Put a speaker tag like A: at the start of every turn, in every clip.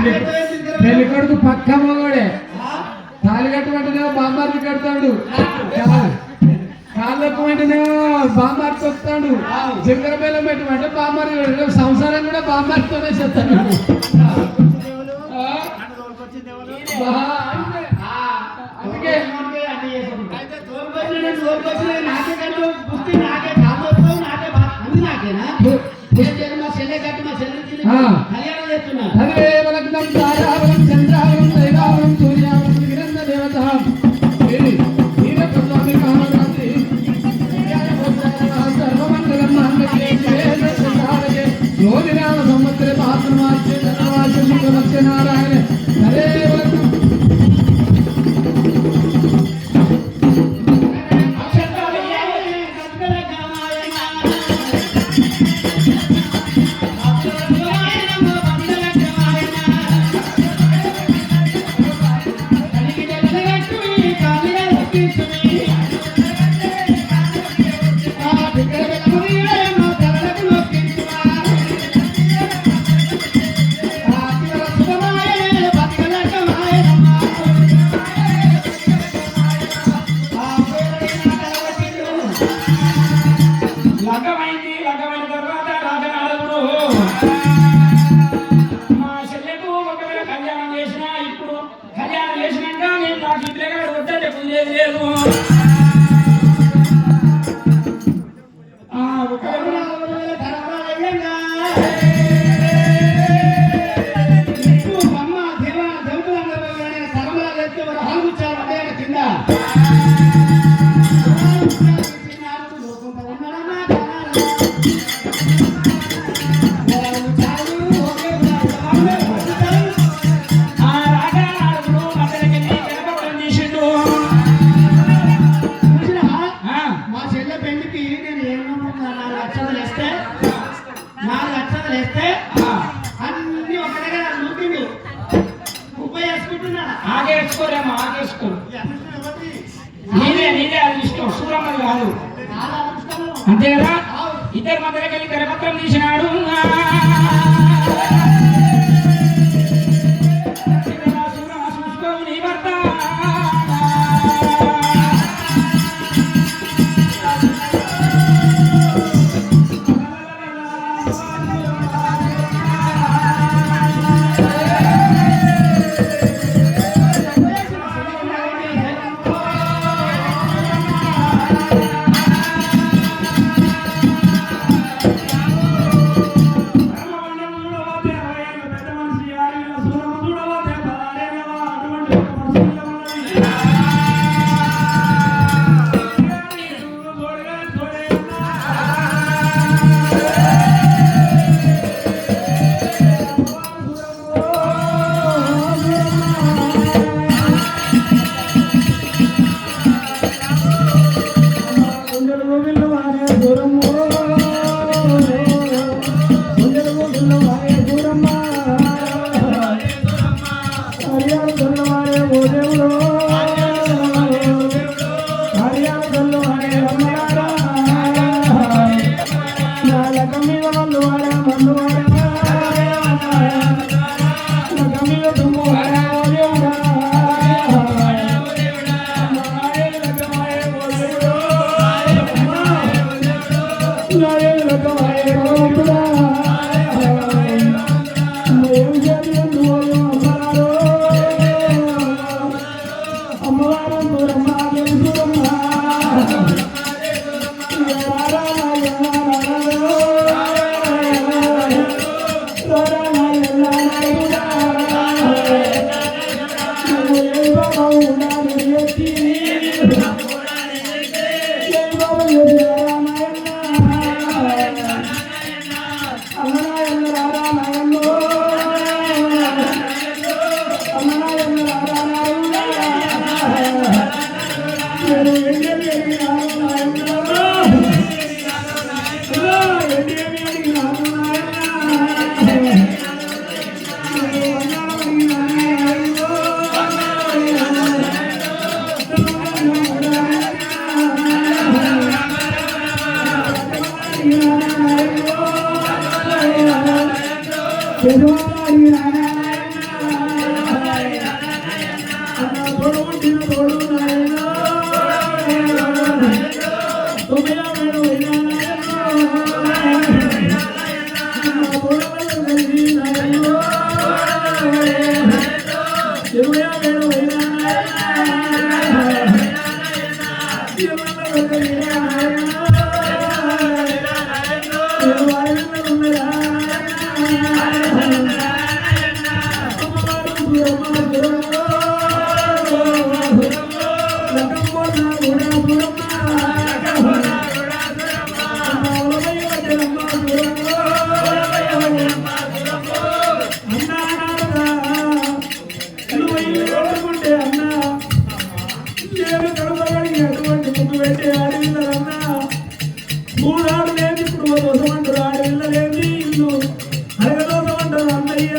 A: పెళ్లి కొడుకు పక్క మగోడే తాళి కట్టమంటేనేమో బాంబార్కి కడతాడు కాళ్ళకు వెంటనేమో బాంబార్కి వస్తాడు జింకర బెల్లం పెట్టమంటే బాంబార్ సంసారం కూడా బాంబార్తోనే చేస్తాడు అందుకే హరివేవలగ్నం తారావలం చంద్రావలం దైవావలం సూర్యావలం గిరంద దేవత సర్వమంగళం యోగిరామ సంవత్సరే మహాత్మాచే ధనవాచ శుక్లవత్స నారాయణ హరివేవలగ్నం అంతే కదా ఇద్దరు మధ్యలోకి వెళ్ళి కరపత్రం తీసినాడు
B: మూడాడు లేని ఇప్పుడు దోసమంటారు ఆడపిల్ల లేని ఇల్లు అడగదోసమంటారు అన్నయ్య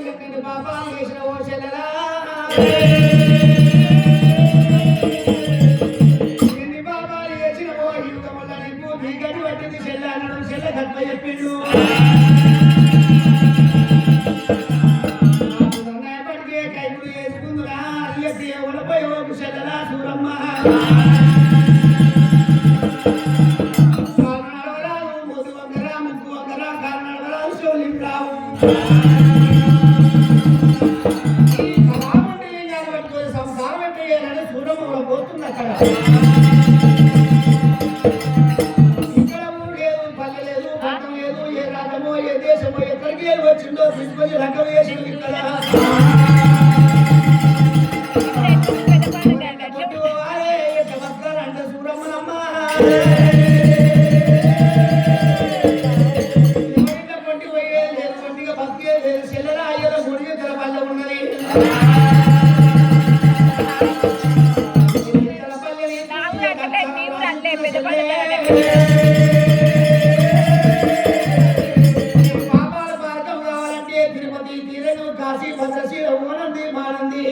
C: ఎక్కడి పాపాలు చేసిన ఓ చెల్లెలా ఎన్ని పాపాలు చేసిన ఓ యుగముల నీకు దిగటి పట్టింది చెల్లెలను చెల్లె గట్ల చెప్పిండు ఎప్పటికే కైపులు చేసుకుందురా అయ్యకి ఎవరిపై ఓకు చెల్లెలా సూరమ్మ కారణాలు మొదలు వంకర ముక్కు వంకర కారణాలు షోలిం రావు సంసారం అంటే సూరమ్మ పోతుంది అక్కడ ఇక్కడ ఊరు లేదు పల్లె లేదు పట్టం లేదు ఏ రాజ్యమో ఏ దేశమో ఎక్కడికి వచ్చిందో తీసుకొని రకం వేసింది ఇక్కడ అంటే సూరమ్మనమ్మ కొట్టి పోయే లేదు కొట్టిగా బతికే లేదు చెల్లెల అయ్యలో గుడికి తల పల్లె ఉన్నది పాపాల మార్గం కావాలంటే తిరుపతి తీరను కాశీ భద్రశీ ఓనంది మానంది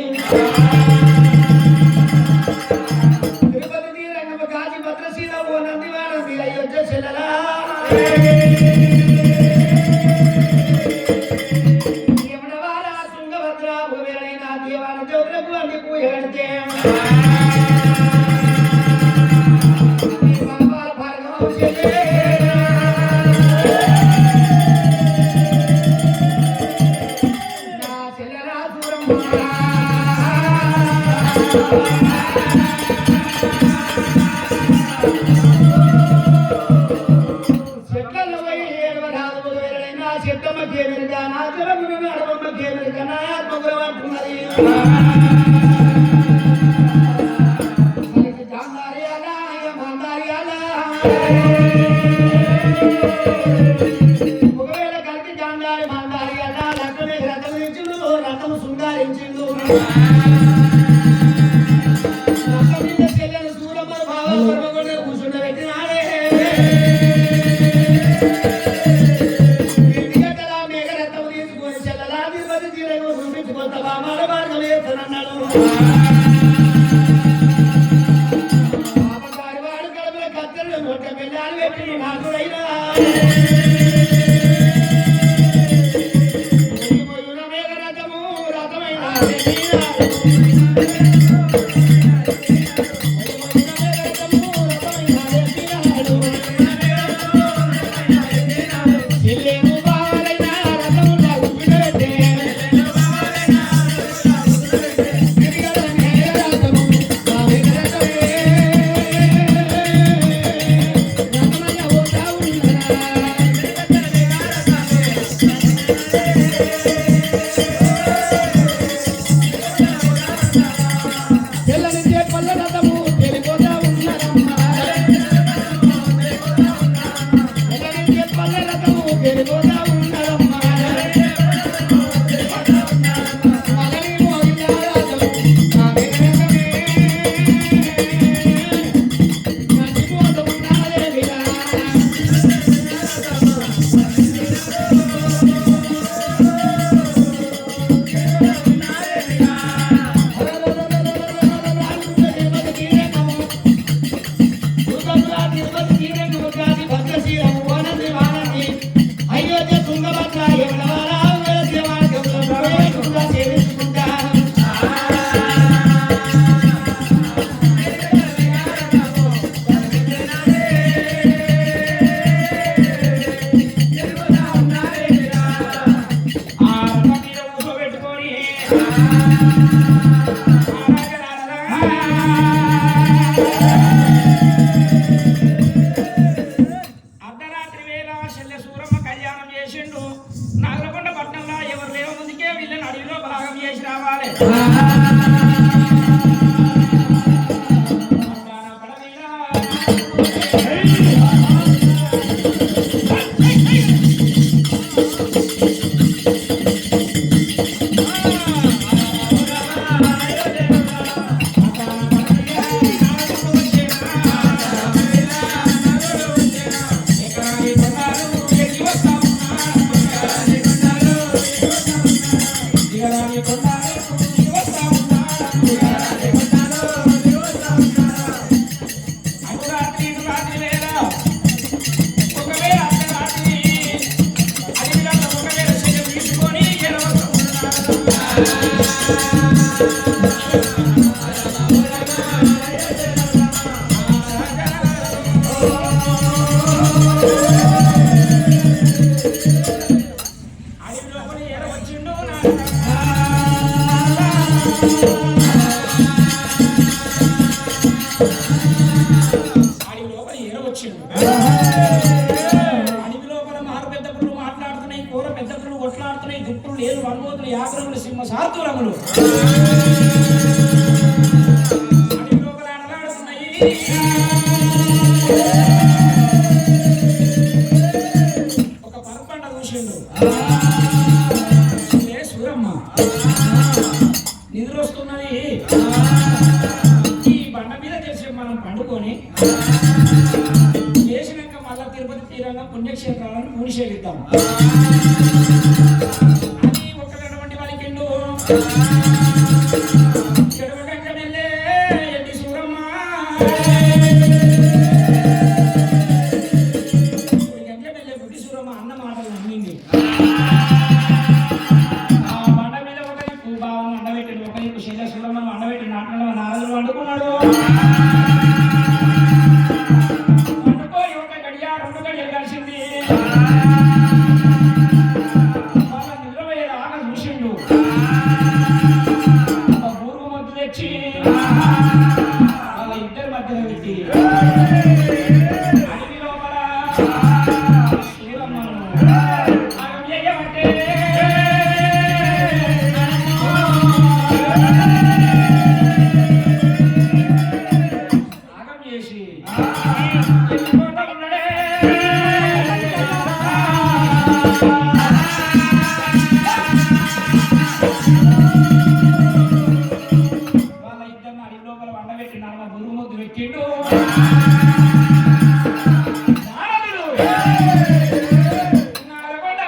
C: తిరుపతి తీరంగ కాశీ భద్రశీ ఓనంది మానంది అయ్యొచ్చ చెల్లెలా యమునవాడ తుంగభద్ర భూమిరైన దేవాన జోగులకు అన్ని పూయడితే పాపాల భార్గవ నా చెల్లెలా దూరం చెట్లలో పోయి ఏడవరాదు వేరైనా చెట్టమ్మ కేమెరిగా నా చెరకు అడవమ్మ కేమెరిగా నా ఆత్మగురం అంటున్నది ఒకవేళ కలిసి జాంగారి మాందారి అలా లక్కమే రథం ఇచ్చిండు రథము శృంగారించిండు రథం మీద చెల్లెలు సూరమ్మను బాగా పరమగొండ కూర్చుండబెట్టినాడే ఇంటిగడ్డల మేఘ రథం తీసుకొని చెల్లెలా తిరుపతి తీరంగా చూపించుకొస్తావా మన మార్గం వేస్తానన్నాడు పాపగారి వాడు కడుపుల కత్తెలు నోట పెళ్ళాలు పెట్టి నాకుడైనా మేఘ రథము రథమైన
B: అర్ధరాత్రి వేళ చెల్లె సూరమ్మ కళ్యాణం చేసిండు నాగరకొండ పట్టణంలో ఎవరు లేవ ముందుకే వీళ్ళని అడవిలో భాగం చేసి రావాలి ఆతురములు లోపల ఆడలాడుతున్నాయి. ఒక పరపంట చూసిండు. సూరమ్మ నిద్ర వస్తున్నది. ఈ బండ మీద చేసి మనం పండుకొని చేసినాక మళ్ళా తిరుపతి తీరంగా పుణ్యక్షేత్రాలను పూనిషేగిద్దాం అని ఒకటువంటి వాళ్ళకిండు. చెడుగంట వెళ్ళే ఎట్టి సూరమ్మ గంటల వెళ్ళే బుద్ధి సూరమ్మ అన్న మాటలు నమ్మింది. ఆ బండ మీద ఒక బాగా అండబెట్టాడు. ఒక శైల సూరమ్మను అండబెట్టి నాటడం నారదులు వండుకున్నాడు. వండుకొని ఒక గడియ 2 గడియలు కలిసింది. వాళ్ళ నిద్రపోయేది ఆగ చూసిండు. ఒక బూరుగు మొద్దు తెచ్చి వాళ్ళ ఇద్దరి మధ్యలో పెట్టి అడవి లోపల సూరమ్మను ఆగం చేయమంటే ఆగం చేసి ఎత్తుకుంటూ ఉన్నాడే. వాళ్ళ ఇద్దరిని అడవి లోపల వండబెట్టి నడమ గురువు ముద్దు పెట్టిండు. నారదుడు నారగొండ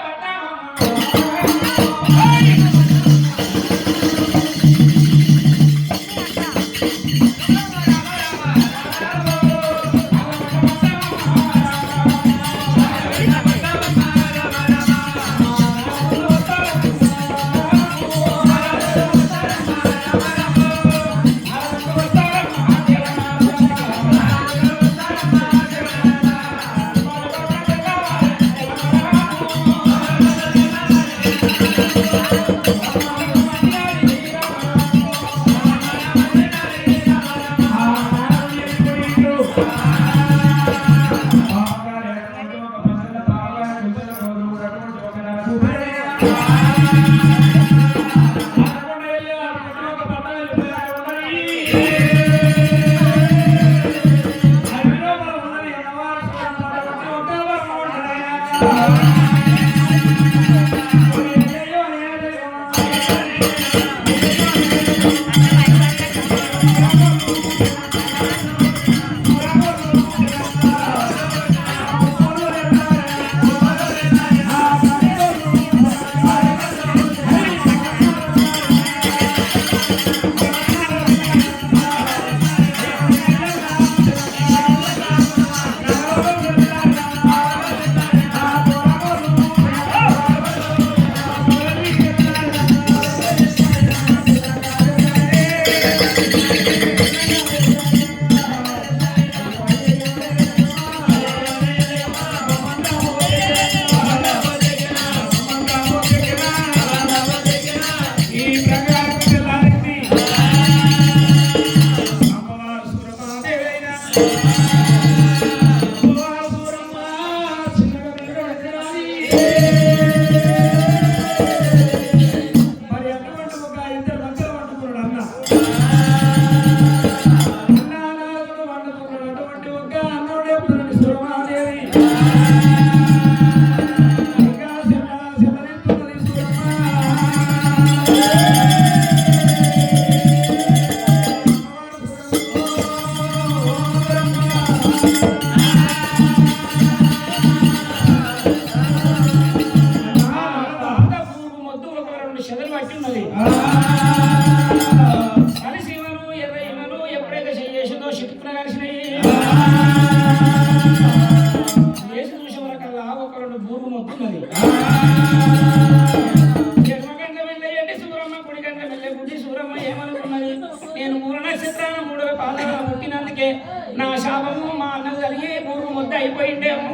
B: నా శాపము మా అన్న కలిగి మూడు ముద్ద అయిపోయిండేమో.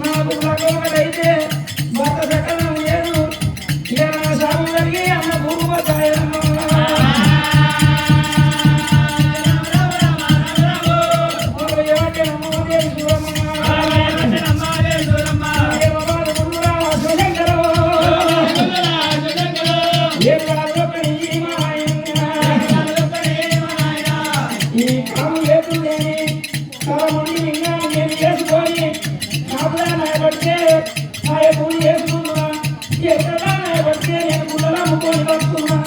B: నాకు ఒకటైతే భర్త సకలం లేదు ఇక నా సాగు కలిగి అన్న భూమి ఈ కాము లేకుండేని కాలముని ఇంకా నేను చేసుకొని కాపులా నాయబడితే ఆ భూమి చేసుకున్నా ఎక్కడా నాయబడితే నేను గుడ్డలు అమ్ముకొని వస్తున్నా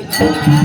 C: Thank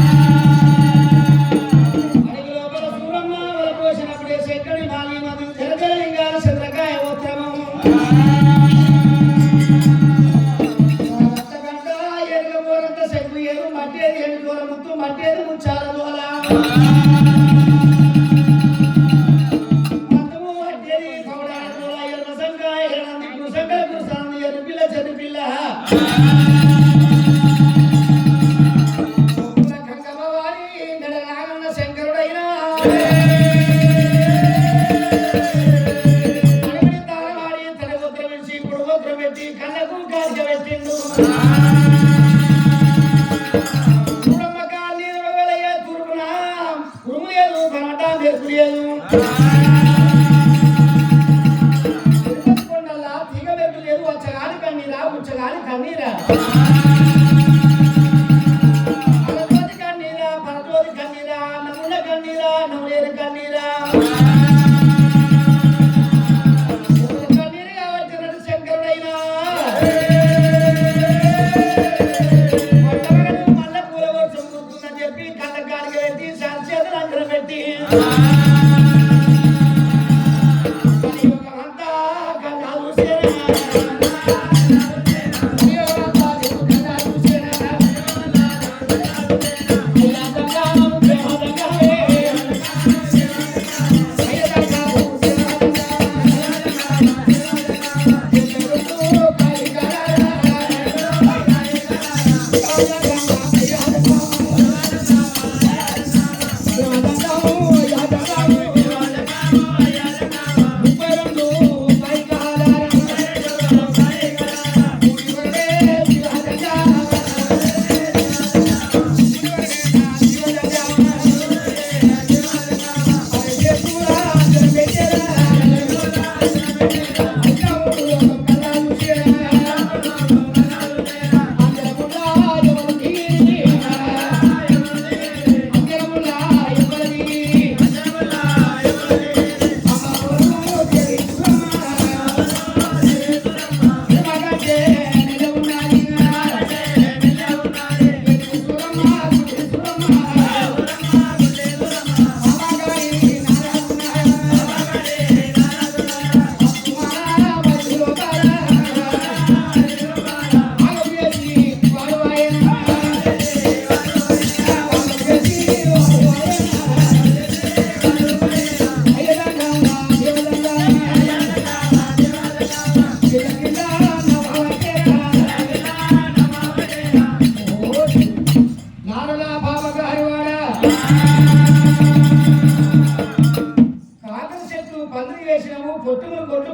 C: you.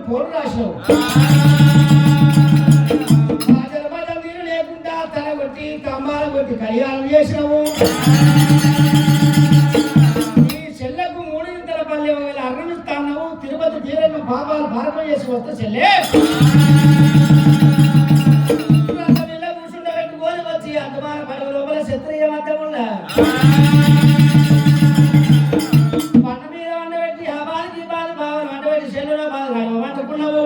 C: పోరు రాసినావు జలబదం నీరు లేకుండా తల కొట్టి కమ్మాల కొట్టి కళ్యాణం చేసినావు ఈ చెల్లకు మూడింతల పల్లె అరణిస్తావు తిరుపతి తీరన్న పాపాలు భారతం చేసి వస్తే చెల్లె కూర్చుండబెట్టుకొని వచ్చి అర్థమాన పడవ లోపల క్షత్రియ మధ్యముండ పంట మీద వండబెట్టి హబానికి బాధ భావన వండబెట్టి చెల్లెలో బాధ వండుకున్నావు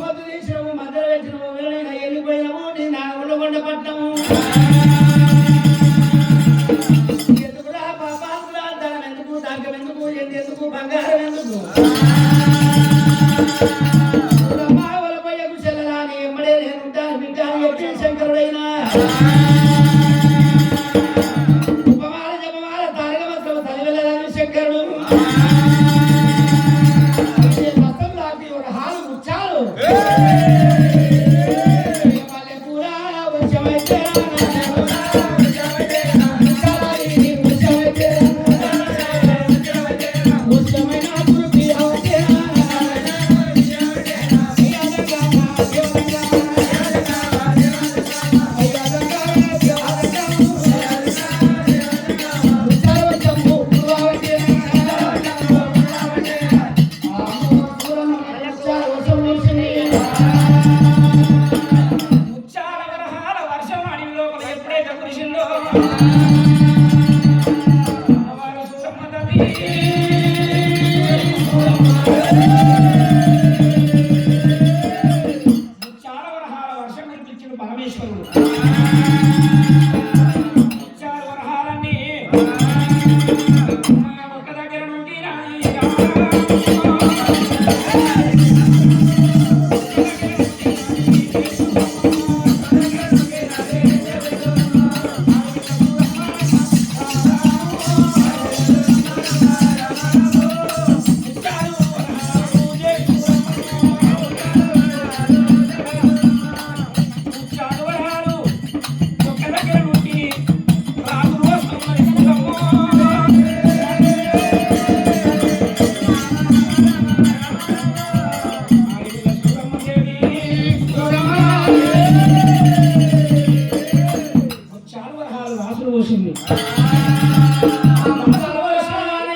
C: మధ్య తీసినావు మధ్యలో పెట్టినావు వెళ్ళినా వెళ్ళిపోయినావు నీ నా ఉండకుండా పట్టాము ఎందుకురా పాపాలురా ధనం ఎందుకు దార్గం ఎందుకు ఎందుకు బంగారం ఎందుకు శంకరుడైనా ఉపమాల జపమాల తారకమత్రం తల్లివెళ్ళని శంకరుడు లాంటి ఒక హాలు ముచ్చాలు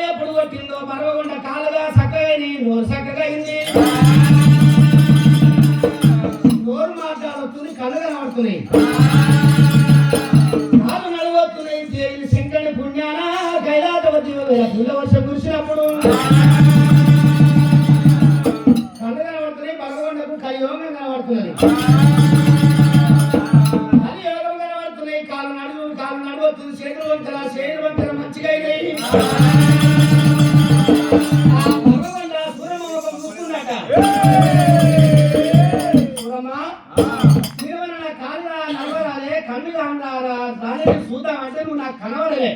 C: ఎప్పుడు కొట్టిందో పర్వకుండా కాలుగా చక్కగా నోరు చక్కగా అయింది నోరు మాట్లాడుతుంది కళ్ళు కనబడుతున్నాయి కాలు నడవస్తున్నాయి దేవుని శంకరుని పుణ్యాన కైలాసవతి పుల్ల వర్షం కురిసినప్పుడు కళ్ళు కనబడుతున్నాయి పర్వకొండకు కలియోగం కనబడుతున్నది చేతులు వంకర చేతులు వంకర మంచిగా అయినాయి భగవంత సూరమ్మ ఒక ముక్కుందట సూరమ్మ మీరు నా కాళ్ళు నడవరాలే కళ్ళు కాండారా దానిని చూద్దామంటే నువ్వు నాకు కనవడలే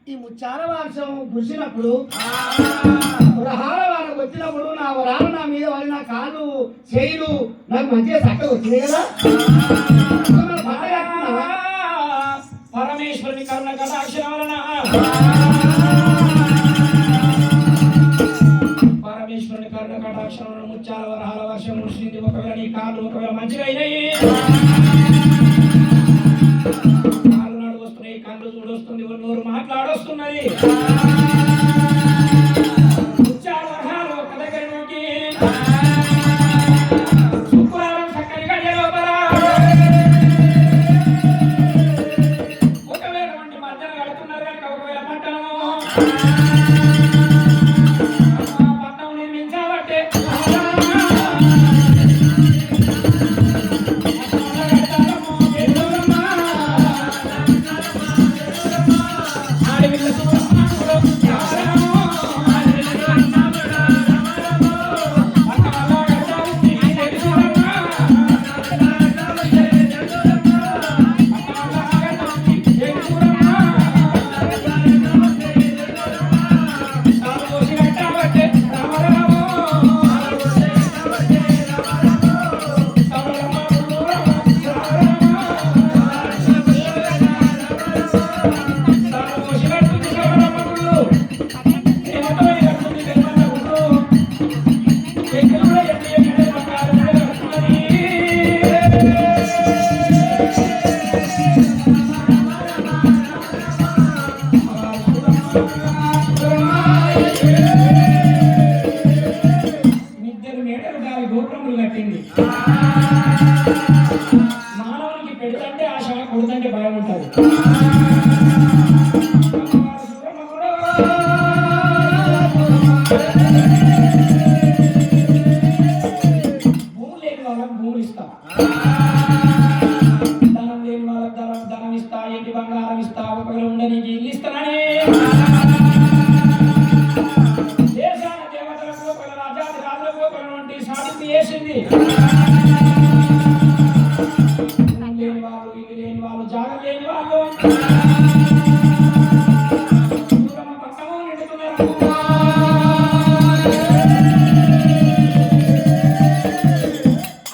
C: ఈ ముచ్చార వర్షం కురిసినప్పుడు వరహాల వారికి వచ్చినప్పుడు నా వరాలు నా మీద వాళ్ళు నా కాళ్ళు చేయులు నాకు మంచిగా చక్కగా వచ్చినాయి కదా
B: పరమేశ్వరుని కరుణ కటాక్షణ వలన పరమేశ్వరుని కరుణ కటాక్షణ వలన ముత్యాల వరహాల వర్షం మురిసింది ఒకవేళ నీ కాళ్ళు ఒకవేళ మంచిగా అయినాయి కాళ్ళు నడువస్తున్నాయి కళ్ళు చూడొస్తుంది నోరు మాట్లాడొస్తున్నది ముత్యాల వరహాలు ఒక దగ్గర నుండి శుక్రవారం చక్కని గడియ లోపల పట్టణం నిర్మించాలంటే ఆడవిల్ల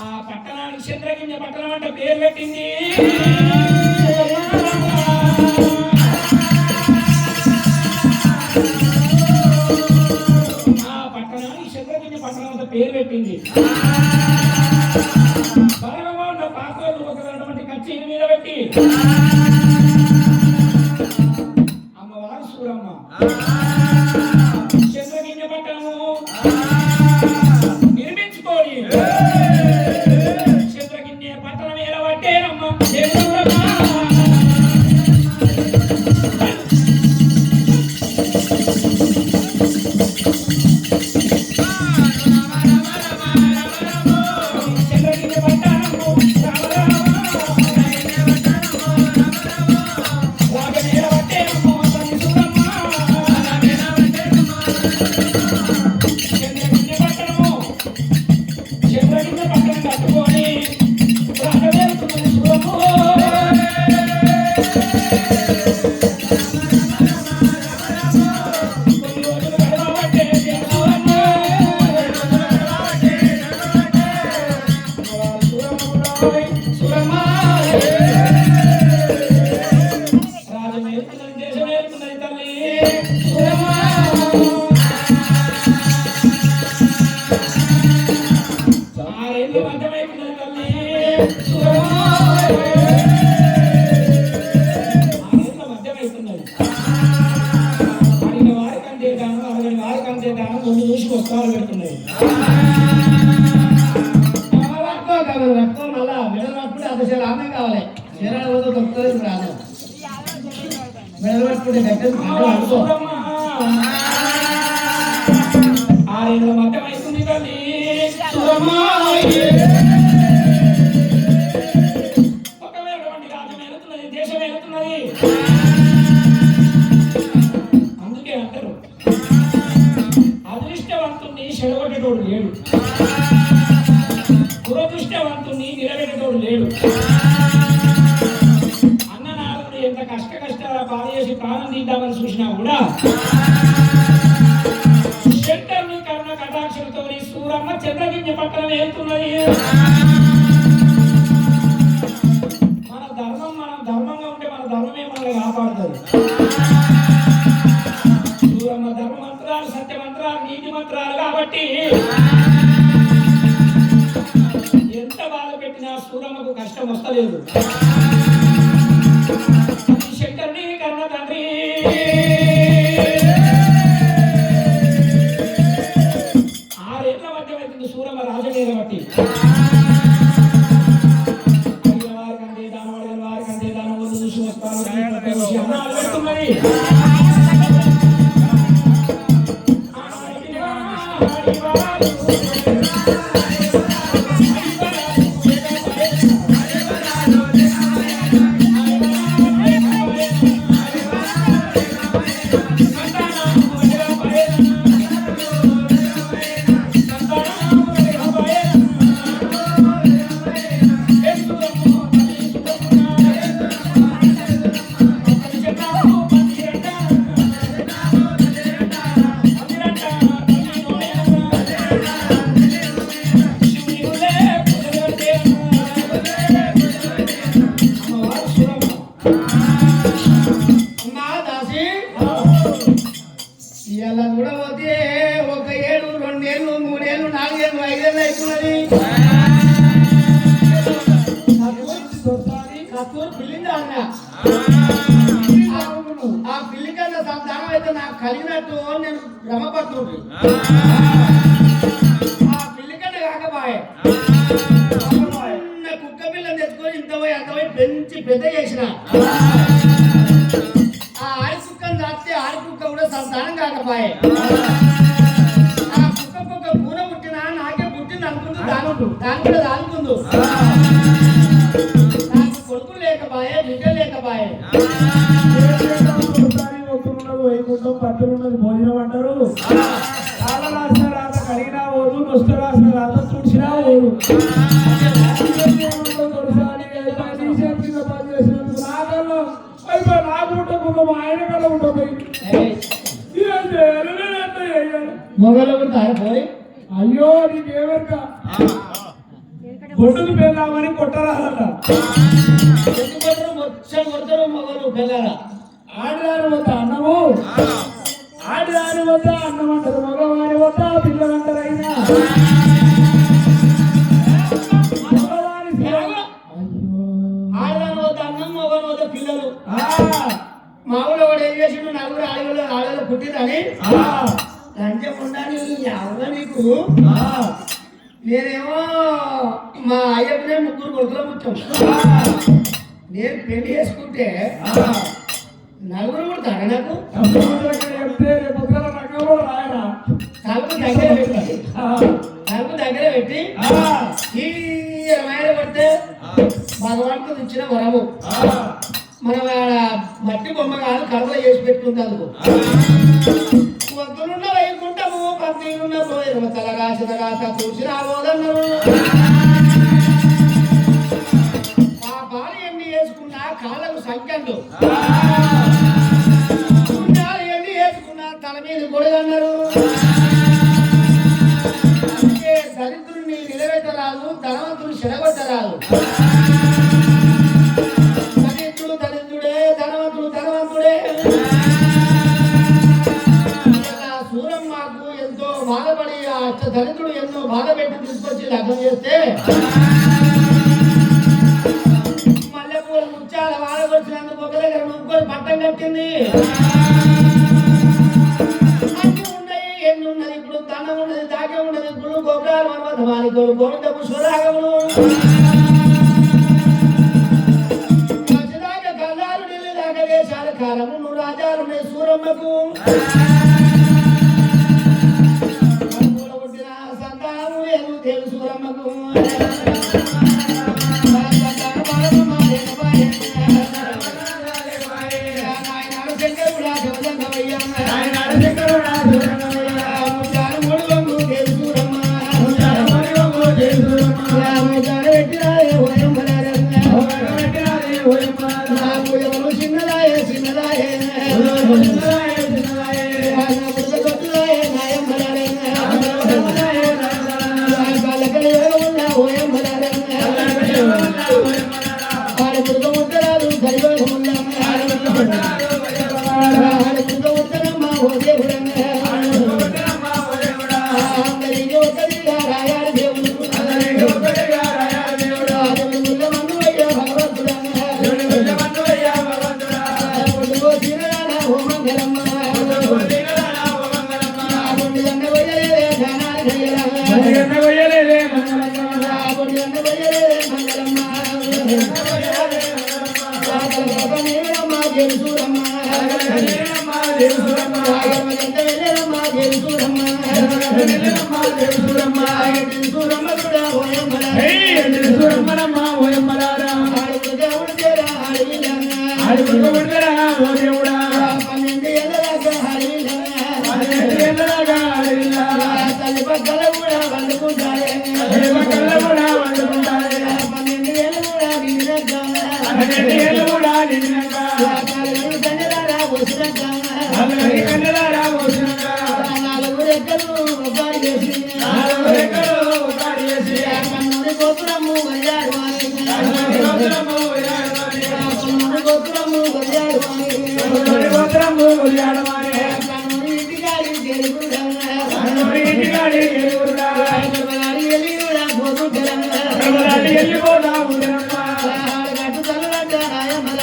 B: ఆ పట్టణానికి చంద్రగింజ పట్టణం అంటే పేరు పెట్టింది. ఆ పట్టణానికి చంద్రగింజ పట్టణం అంటే పేరు పెట్టింది. బలగంగా ఉన్న పాత్రలు ఒకటువంటి కచ్చి మీద పెట్టి అమ్మవారు సూరమ్మ చంద్రగింజ పట్టణము నిర్మించుకోని చంద్రగింజ పట్టణం ఎలవట్టేనమ్మ చంద్రగింజ పట్టణము ముందు చూసి వస్త్రాలు పెడుతున్నాయి.
C: మళ్ళా మెడలప్పుడు అసలు ఆమె కావాలి చీరాలు పోతే దొరుకుతుంది రాదు మెడలప్పుడు దగ్గర
B: ఆరేళ్ళ మధ్యం అవుతుంది తల్లి. ఒకవేళ రాజ్యం వెళుతున్నది, దేశం వెళుతున్నది. అందుకే అంటారు అదృష్టవంతుణ్ణి చెడగొట్టేటోడు లేడు, దురదృష్టవంతుణ్ణి నిలబెట్టేటోడు లేడు. అన్ననాథుడు ఎంత కష్టాల బాధ చేసి ప్రాణం తీద్దామని చూసినా కూడా శంకరుని కరుణ కటాక్షలతో సూరమ్మ చంద్రగింజ పట్టణం వెళ్తున్నది. మన ధర్మంగా ఉంటే మన ధర్మమే మనల్ని కాపాడుతుంది. సూరమ్మ ధర్మ మంత్రాలు, సత్య మంత్రాలు, నీతి మంత్రాలు కాబట్టి ఎంత బాధ పెట్టినా సూరమ్మకు కష్టం వస్తలేదు. శంకరుని కరుణ తండ్రి ఆరేళ్ల మధ్య అవుతుంది సూరమ్మ రాజవీర బట్టి. వారి కంటే దానం అడిగిన వారి కంటే దానం ముందు చూసి వస్తాను అన్నాలు పెడుతున్నది.
C: ఇలా కూడా పోతే 1 ఏడు 2 ఏళ్ళు 3 ఏళ్ళు 4 ఏళ్ళు 5 ఏళ్ళు అవుతున్నది. ఆ పిల్లి కన్నా సంతానం అయితే నాకు కలిగినట్టు నేను భ్రమపడుతుంది. ఆ పిల్లి కన్నా కాకపోయే కుక్క పిల్లని తెచ్చుకొని ఇంత పోయి అంత పోయి పెంచి పెద్ద చేసిన ఆ ఆడి కుక్కను దాస్తే ఆడి కుక్క కూడా సంతానం కాకపోయే. ఆ కుక్క పూన పుట్టినా నాకే పుట్టింది అనుకుంటూ దాని కూడా దానుకుందు. నాకు కొడుకు లేకపోయే, బిడ్డ లేకపోయే.
B: వైకుంఠం పట్టులున్నది భోజనం అంటారు. చాలా రాసిన రాత కడిగినా పోదు, నొస్తు రాసిన రాత తుడిచినా పోదు. నాకల్లో అయిపోయి నాకు ఉంటకుండా మా ఆయన కల్లా ఉంటుంది.
C: మొగలు కొడతారు పోయి
B: అయ్యో నీకేమేక బొడ్డుకు పెళ్ళామని కొట్టరాదట.
C: ఎందుకు కొడతారు? మొత్తం కొడతారు మొగలు పిల్లల.
B: ఆడిదాని వద్ద అన్నము, ఆడిదాని వద్ద అన్నం అంటారు, మగవాడి వద్ద పిల్లలంటారు. అయినా
C: ఆడదాని వద్ద అన్నం, మొగలు వద్ద పిల్లలు. మామూలు వాడు ఏం చేసిండు? నలుగురు ఆడవాళ్ళు పుట్టిందని లంచం ఉండాలి ఎవరు నీకు. నేనేమో మా అయ్యప్పుడే ముగ్గురు కొడుకుల ముట్టం. నేను పెళ్లి చేసుకుంటే నలుగురు పుడతారా నాకు? తలుపు దగ్గర పెట్టి ఈ మైల పడితే భగవాన్కు ఇచ్చిన వరము. మనం మట్టి బొమ్మ కాదు కడపలో చేసి పెట్టుకుంటాను. పొద్దునున్న వైకుంఠము పన్నీరున్న పోయిన తలగాసిన రాత చూసి రాబోదన్నారు. ఆ భార్య ఎన్ని వేసుకున్నా కాళ్ళకు సంఖ్యలు, ఎన్ని వేసుకున్నా తల మీద కొడుగన్నారు. దరిద్రుని నిలబెట్టరాదు, ధనవంతుని చెడగొట్టరాదు. దరిద్రుడు దరిద్రుడే, ధనవంతుడు ధనవంతుడే. సూరమ్మకు ఎంతో బాధపడి ఆ దరిద్రుడు ఎంతో బాధ పెట్టి తీసుకొచ్చి లగ్నం చేస్తే మల్లెపూల ముత్యాల వాడకొచ్చినందుకు ఒక దగ్గర ముగ్గురు పట్టం కట్టింది. అన్ని ఉన్నాయి, ఎన్ని ఉన్నది. ఇప్పుడు దండం ఉన్నది, దాకే ఉన్నది, గుళ్ళు గోపురాలు మనవత మాలికలు గోవింద పుష్పరాగములు దాకా కళ్ళాలు నీళ్ళు దాకా దేశాల కాలము నువ్వు రాజాలు సూరమ్మకు. తెలుసూరమ్మకు చిన్నదాయే చిన్నదాయే తల్లి పక్కల కూడా వండుకుంటారే,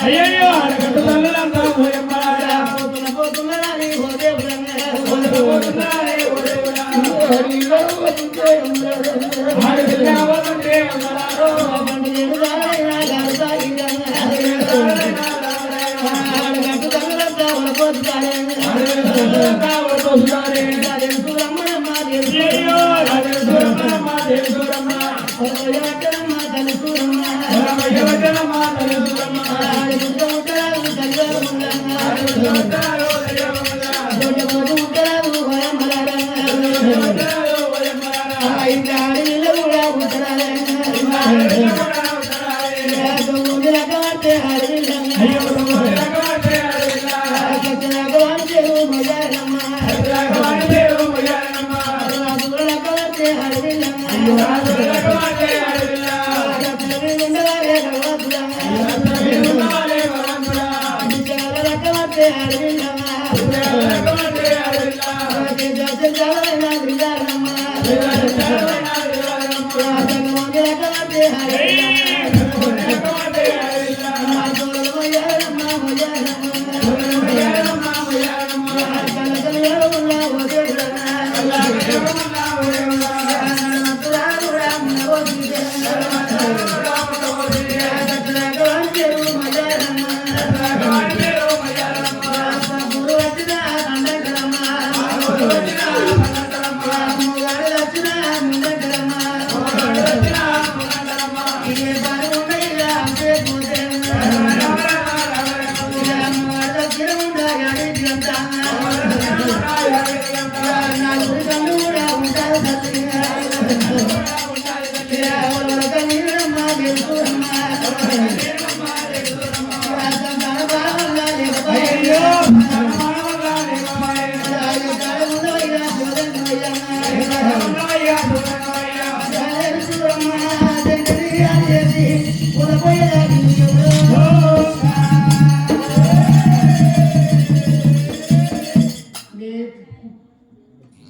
B: అయ్యో అడగట్టు తల్లులంతా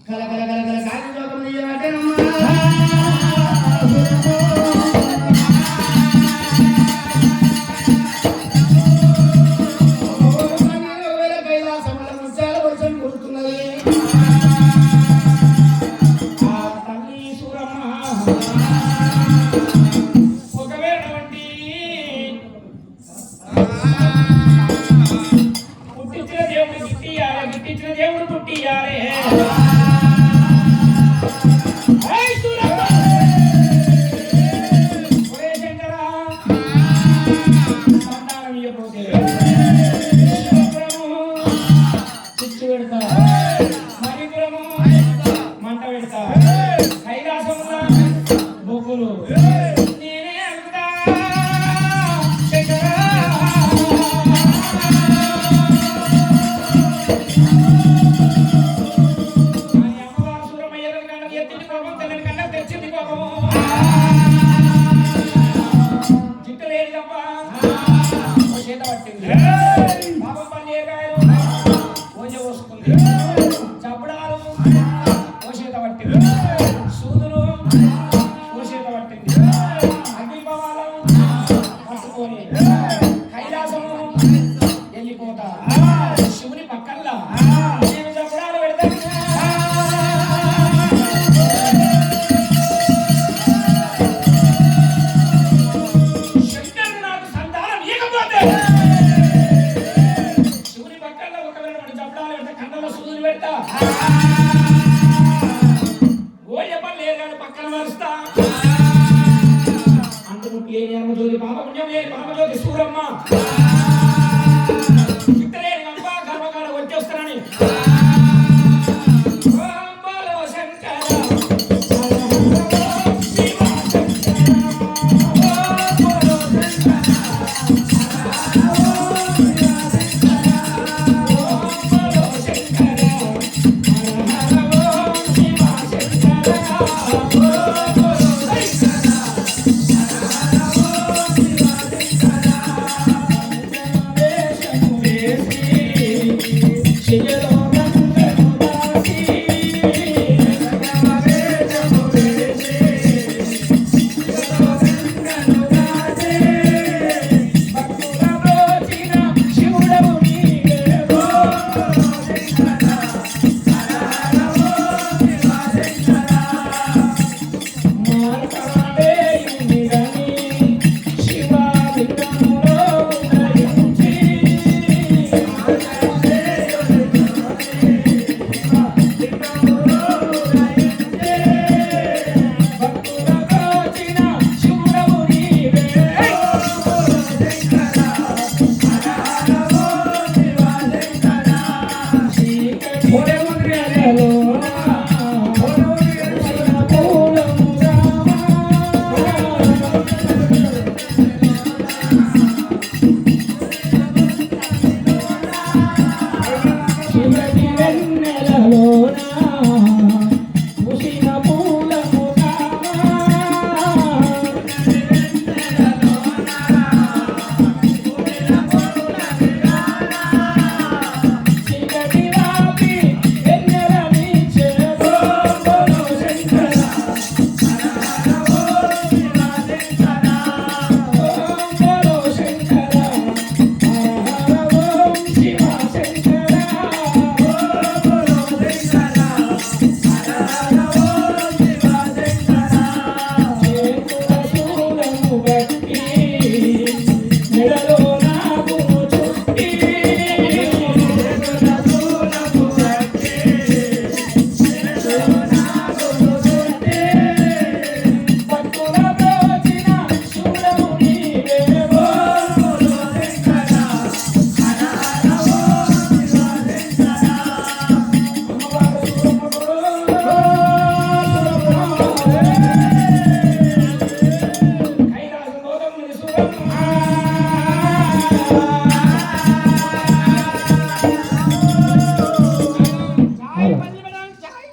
C: కల కల కల కల కాకి జోకం తీయబట్టేనమ్మా కైలాసముల ముత్యాల వర్షం కురుతున్నది ఆ తల్లి సూరమ్మ ఒకవేళ వంటి పుట్టించిన దేవుడు గిట్టియాలే గిట్టించిన దేవుడు పుట్టియాలే చిచ్చు పెడతా మరిపురము మంట పెడతా